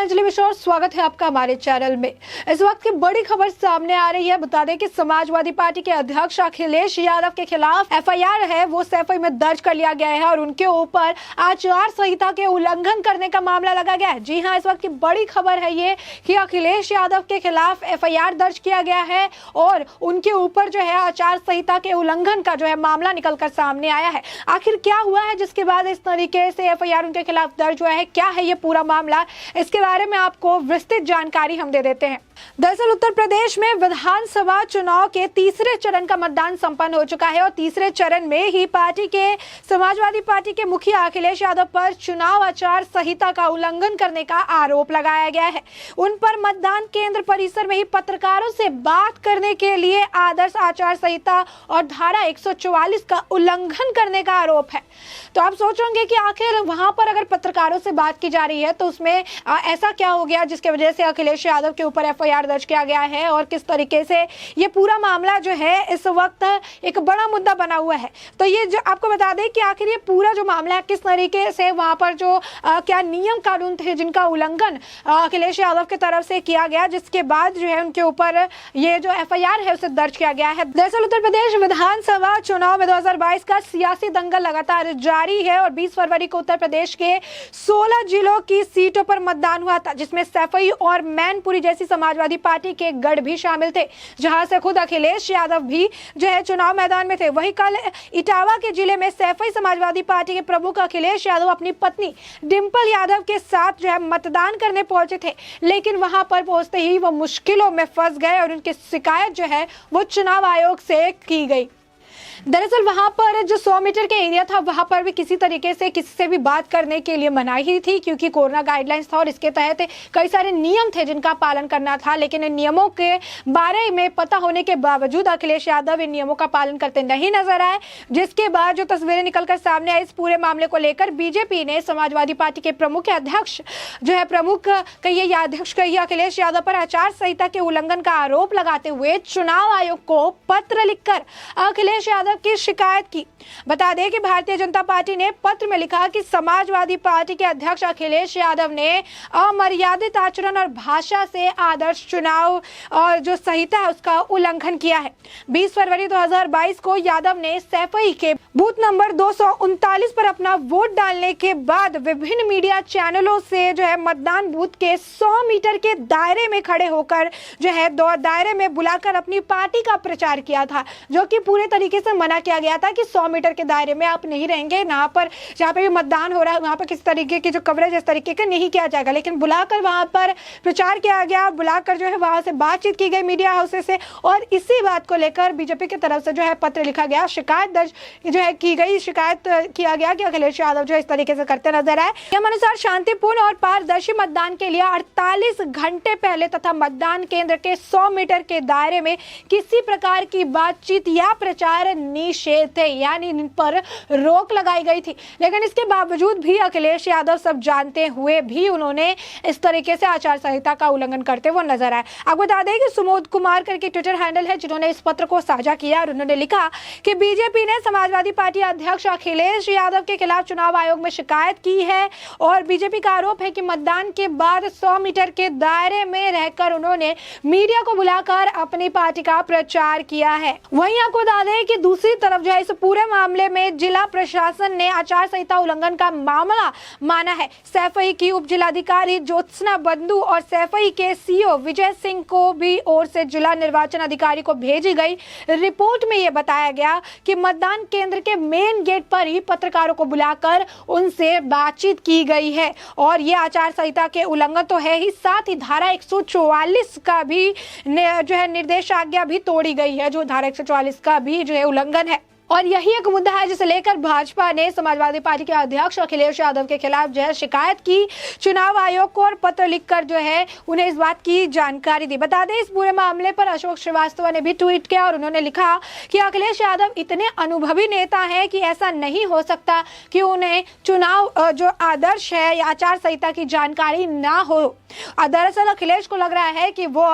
अंजलि मिश्रा और स्वागत है आपका हमारे चैनल में। इस वक्त की बड़ी खबर सामने आ रही है। बता दें कि समाजवादी पार्टी के अध्यक्ष अखिलेश यादव के खिलाफ एफआईआर है वो सैफई में दर्ज कर लिया गया है और उनके ऊपर आचार संहिता के उल्लंघन करने का मामला लगा गया है। जी हाँ, इस वक्त की बड़ी खबर है ये कि अखिलेश यादव के खिलाफ एफआईआर दर्ज किया गया है और उनके ऊपर जो है आचार संहिता के उल्लंघन का जो है मामला निकलकर सामने आया है। आखिर क्या हुआ है जिसके बाद इस तरीके से एफआईआर उनके खिलाफ दर्ज हुआ है, क्या है ये पूरा मामला, इसके बारे में आपको विस्तृत जानकारी हम दे देते हैं। दरअसल उत्तर प्रदेश में विधानसभा चुनाव के तीसरे चरण का मतदान संपन्न हो चुका है और तीसरे चरण में ही समाजवादी पार्टी के मुखिया अखिलेश यादव पर चुनाव आचार संहिता का उल्लंघन करने का आरोप लगाया गया है। उन पर मतदान केंद्र परिसर में ही पत्रकारों से बात करने के लिए आदर्श आचार संहिता और धारा 144 का उल्लंघन करने का आरोप है। तो आप सोचोगे कि आखिर वहां पर अगर पत्रकारों से बात की जा रही है तो उसमें ऐसा क्या हो गया जिसकी वजह से अखिलेश यादव के ऊपर एफआईआर दर्ज किया गया है और किस तरीके से ये पूरा मामला जो है इस वक्त एक बड़ा मुद्दा बना हुआ है। तो ये जो आपको बता दें कि आखिर ये पूरा जो मामला है किस तरीके से वहां पर जो क्या नियम कानून थे जिनका उल्लंघन अखिलेश यादव की तरफ से किया गया, जिसके बाद जो है उनके ऊपर ये जो एफआईआर है उसे दर्ज किया गया है। दरअसल उत्तर प्रदेश विधानसभा चुनाव में 2022 का सियासी दंगल लगातार जारी है और 20 फरवरी को उत्तर प्रदेश के 16 जिलों की सीटों पर मतदान हुआ था, जिसमें सैफई और मैनपुरी जैसी समाजवादी पार्टी के गढ़ भी शामिल थे, जहां से खुद अखिलेश यादव भी जो है चुनाव मैदान में थे। वहीं कल इटावा के जिले में सैफई समाजवादी पार्टी के प्रमुख अखिलेश यादव अपनी पत्नी डिंपल यादव के साथ जो है मतदान करने पहुंचे थे, लेकिन वहां पर पहुंचते ही वो मुश्किलों में फंस गए और उनकी शिकायत जो है वो चुनाव आयोग से की गई। दरअसल वहां पर जो 100 मीटर के एरिया था वहां पर भी किसी तरीके से किसी से भी बात करने के लिए मनाही ही थी, क्योंकि कोरोना गाइडलाइंस था और इसके तहत कई सारे नियम थे जिनका पालन करना था। लेकिन इन नियमों के बारे में पता होने के बावजूद अखिलेश यादव इन नियमों का पालन करते नहीं नजर आए, जिसके बाद जो तस्वीरें निकलकर सामने आई इस पूरे मामले को लेकर बीजेपी ने समाजवादी पार्टी के प्रमुख अध्यक्ष जो है अध्यक्ष कहिए अखिलेश यादव पर आचार संहिता के उल्लंघन का आरोप लगाते हुए चुनाव आयोग को पत्र लिखकर अखिलेश यादव की शिकायत की। बता दें कि भारतीय जनता पार्टी ने पत्र में लिखा कि समाजवादी पार्टी के अध्यक्ष अखिलेश यादव ने अमर्यादित आचरण और भाषा से आदर्श चुनाव और जो संहिता है उसका उल्लंघन किया है। 20 फरवरी 2022 को यादव ने सैफई के बूथ नंबर 239 पर अपना वोट डालने के बाद विभिन्न मीडिया चैनलों से जो है मतदान बूथ के 100 मीटर के दायरे में खड़े होकर जो है दायरे में बुलाकर अपनी पार्टी का प्रचार किया था, जो कि पूरे तरीके से मना किया गया था कि 100 मीटर के दायरे में आप नहीं रहेंगे, यहाँ पर जहाँ पे भी मतदान हो रहा है वहाँ पर किसी तरीके की जो कवरेज इस तरीके का नहीं किया जाएगा। लेकिन बुलाकर वहाँ पर प्रचार किया गया, बुलाकर जो है वहाँ से बातचीत की गई मीडिया हाउसेस से और इसी बात को लेकर बीजेपी की तरफ से जो है पत्र लिखा गया, शिकायत दर्ज जो है की गई, शिकायत किया गया कि अखिलेश यादव जो इस तरीके से करते नजर आए। नियमानुसार शांतिपूर्ण और पारदर्शी मतदान के लिए 48 घंटे पहले तथा मतदान केंद्र के 100 मीटर के दायरे में किसी प्रकार की बातचीत या प्रचार निषेध थे, यानी इन पर रोक लगाई गई थी। लेकिन इसके बावजूद भी अखिलेश यादव सब जानते हुए भी उन्होंने इस तरीके से आचार संहिता का उल्लंघन करते हुए नजर आए। आपको बता दें कि सुमोद कुमार करके ट्विटर हैंडल है जिन्होंने इस पत्र को साझा किया और उन्होंने लिखा कि बीजेपी ने समाजवादी पार्टी अध्यक्ष अखिलेश यादव के खिलाफ चुनाव आयोग में शिकायत की है और बीजेपी का आरोप है कि मतदान के बाद 100 मीटर के दायरे में रहकर उन्होंने मीडिया को बुलाकर अपनी पार्टी का प्रचार किया है। वहीं आपको बता दें कि दूसरी तरफ जो है इस पूरे मामले में जिला प्रशासन ने आचार संहिता उल्लंघन का मामला माना है। सैफई की उप जिलाधिकारी ज्योत्सना बंधु और सैफई के सीओ विजय सिंह को भी ओर से जिला निर्वाचन अधिकारी को भेजी गई रिपोर्ट में यह बताया गया कि मतदान केंद्र के मेन गेट पर ही पत्रकारों को बुलाकर उनसे बातचीत की गई है और ये आचार संहिता के उल्लंघन तो है ही, साथ ही धारा 144 का भी जो है निर्देश आज्ञा भी तोड़ी गई है, जो धारा 144 का भी जो है उल्लंघन है। और यही एक मुद्दा है जिसे लेकर भाजपा ने समाजवादी पार्टी के अध्यक्ष अखिलेश यादव के खिलाफ जो है शिकायत की चुनाव आयोग को और पत्र लिखकर जो है उन्हें इस बात की जानकारी दी। बता दें इस पूरे मामले पर अशोक श्रीवास्तव ने भी ट्वीट किया और उन्होंने लिखा कि अखिलेश यादव इतने अनुभवी नेता हैं कि ऐसा नहीं हो सकता कि उन्हें चुनाव जो आदर्श है या आचार संहिता की जानकारी ना हो। दरअसल अखिलेश को लग रहा है कि वो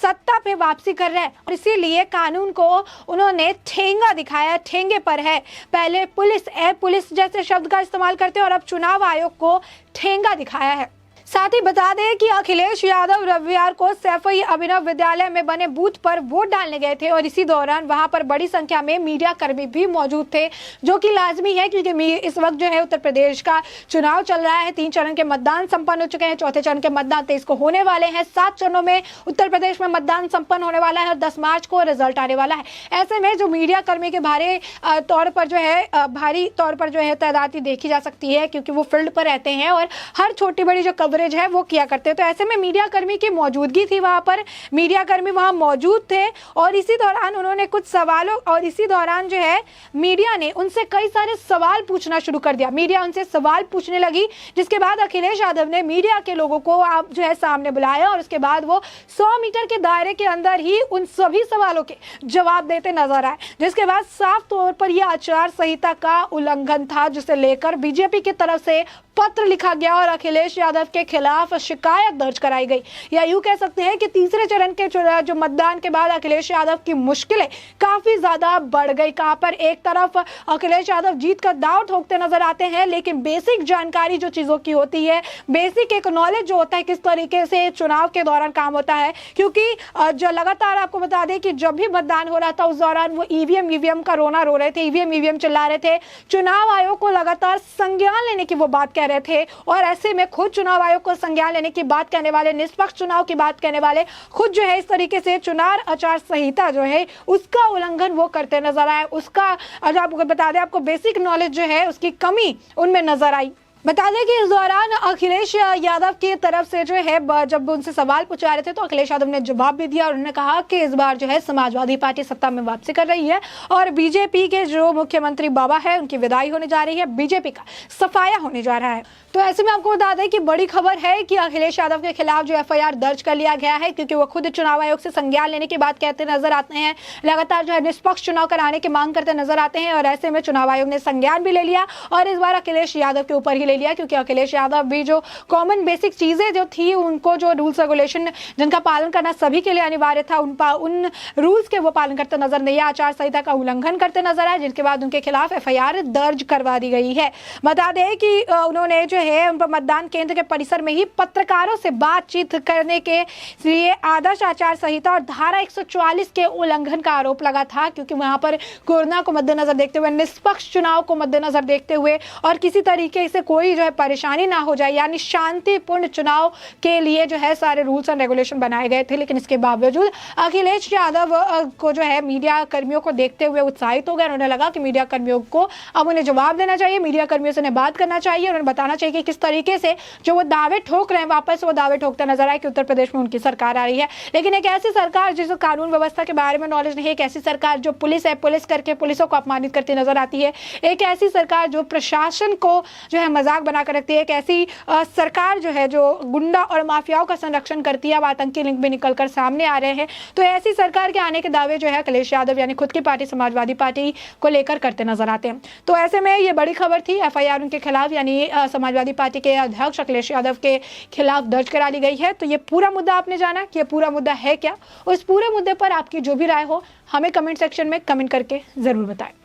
सत्ता पे वापसी कर रहे हैं और इसीलिए कानून को उन्होंने ठेंगा दिखाया, ठेंगे पर है। पहले पुलिस जैसे शब्द का इस्तेमाल करते हैं और अब चुनाव आयोग को ठेंगा दिखाया है। साथ ही बता दें कि अखिलेश यादव रविवार को सैफई अभिनव विद्यालय में बने बूथ पर वोट डालने गए थे और इसी दौरान वहां पर बड़ी संख्या में मीडिया कर्मी भी मौजूद थे, जो कि लाजमी है क्योंकि इस वक्त जो है उत्तर प्रदेश का चुनाव चल रहा है। 3 चरण के मतदान संपन्न हो चुके हैं, चौथे चरण के मतदान 23 को होने वाले हैं। 7 चरणों में उत्तर प्रदेश में मतदान संपन्न होने वाला है और 10 मार्च को रिजल्ट आने वाला है। ऐसे में जो मीडिया कर्मी के भारी तौर पर जो है तैनाती देखी जा सकती है, क्योंकि वो फील्ड पर रहते हैं और हर छोटी बड़ी जो कवरेज है वो किया करते हैं। तो ऐसे में मीडिया कर्मी की मौजूदगी थी, वहां पर मीडिया कर्मी वहां मौजूद थे और इसी दौरान उन्होंने कुछ सवालों और इसी दौरान जो है मीडिया ने उनसे कई सारे सवाल पूछना शुरू कर दिया। मीडिया उनसे सवाल पूछने लगी, जिसके बाद अखिलेश यादव ने मीडिया के लोगों को आप जो है सामने बुलाया और उसके बाद वो 100 मीटर के दायरे के अंदर ही उन सभी सवालों के जवाब देते नजर आए, जिसके बाद साफ तौर पर यह आचार संहिता का उल्लंघन था, जिसे लेकर बीजेपी की तरफ से पत्र लिखा गया और अखिलेश यादव के खिलाफ शिकायत दर्ज कराई गई। या यूं कह सकते हैं कि तीसरे चरण के जो मतदान के बाद अखिलेश यादव की मुश्किलें काफी ज्यादा बढ़ गई। कहां पर एक तरफ अखिलेश यादव जीत का दांव ठोकते नजर आते हैं, लेकिन बेसिक जानकारी जो चीजों की होती है, बेसिक एक नॉलेज जो होता है किस तरीके से चुनाव के दौरान काम होता है, क्योंकि जो लगातार आपको बता दें कि जब भी मतदान हो रहा था उस दौरान वो ईवीएम का रोना रो रहे थे, ईवीएम चिल्ला रहे थे। चुनाव आयोग को लगातार संज्ञान लेने की वो बात कह रहे थे और ऐसे में खुद चुनाव आयोग को संज्ञान लेने की बात कहने वाले, निष्पक्ष चुनाव की बात कहने वाले खुद जो है इस तरीके से चुनाव आचार संहिता जो है उसका उल्लंघन वो करते नजर आए। उसका आपको बता दें, आपको बेसिक नॉलेज जो है उसकी कमी उनमें नजर आई। बता दें कि इस दौरान अखिलेश यादव की तरफ से जो है जब उनसे सवाल पूछा रहे थे तो अखिलेश यादव ने जवाब भी दिया और उन्होंने कहा कि इस बार जो है समाजवादी पार्टी सत्ता में वापसी कर रही है और बीजेपी के जो मुख्यमंत्री बाबा है उनकी विदाई होने जा रही है, बीजेपी का सफाया होने जा रहा है। तो ऐसे में आपको बता दें कि बड़ी खबर है कि अखिलेश यादव के खिलाफ जो एफआईआर दर्ज कर लिया गया है, क्योंकि वो खुद चुनाव आयोग से संज्ञान लेने की बात कहते नजर आते हैं, लगातार जो है निष्पक्ष चुनाव कराने की मांग करते नजर आते हैं और ऐसे में चुनाव आयोग ने संज्ञान भी ले लिया और इस बार अखिलेश यादव के ऊपर ही ले लिया, क्योंकि अखिलेश यादव भी जो कॉमन बेसिक चीजें जो थी उनको जो रूल्स रेगुलेशन जिनका पालन करना सभी के लिए अनिवार्य था उन रूल्स के वो पालन करते नजर नहीं, आचार संहिता का उल्लंघन करते नजर आए, जिनके बाद उनके खिलाफ एफआईआर दर्ज करवा दी गई है। बता दें कि उन्होंने जो है मतदान केंद्र के परिसर में ही पत्रकारों से बातचीत करने के लिए आदर्श आचार संहिता और धारा 144 के उल्लंघन का आरोप लगा था, क्योंकि वहां पर कोरोना को मद्देनजर देखते हुए, निष्पक्ष चुनाव को मद्देनजर देखते हुए और किसी तरीके से कोई जो है परेशानी ना हो जाए, यानी शांतिपूर्ण चुनाव के लिए जो है सारे रूल्स एंड रेगुलेशन बनाए गए थे। लेकिन इसके बावजूद अखिलेश यादव को जो है मीडिया कर्मियों को देखते हुए उत्साहित हो गए। उन्हें लगा कि मीडिया कर्मियों को अब उन्हें जवाब देना चाहिए, मीडिया कर्मियों से बात करना चाहिए, उन्हें बताना चाहिए कि किस तरीके से जो वो दावे ठोक रहे हैं वापस वो दावे ठोकते नजर आए कि उत्तर प्रदेश में उनकी सरकार आ रही है। लेकिन एक ऐसी सरकार जिसको कानून व्यवस्था के बारे में नॉलेज नहीं है, एक ऐसी सरकार जो पुलिस है, पुलिस करके पुलिसों को अपमानित करती नजर आती है, एक ऐसी सरकार जो प्रशासन को जो है मजाक बनाकर रखती है, एक ऐसी सरकार जो है जो गुंडा और माफियाओं का संरक्षण करती है। अब आतंकी लिंक भी निकलकर सामने आ रहे हैं। तो ऐसी सरकार के आने के दावे जो है अखिलेश यादव यानी खुद की पार्टी समाजवादी पार्टी को लेकर करते नजर आते हैं। तो ऐसे में ये बड़ी खबर थी, एफआईआर उनके खिलाफ यानी समाजवादी पार्टी के अध्यक्ष अखिलेश यादव के खिलाफ दर्ज करा ली गई है। तो ये पूरा मुद्दा आपने जाना कि ये पूरा मुद्दा है क्या, उस पूरे मुद्दे पर आपकी जो भी राय हो हमें कमेंट सेक्शन में कमेंट करके जरूर बताएं।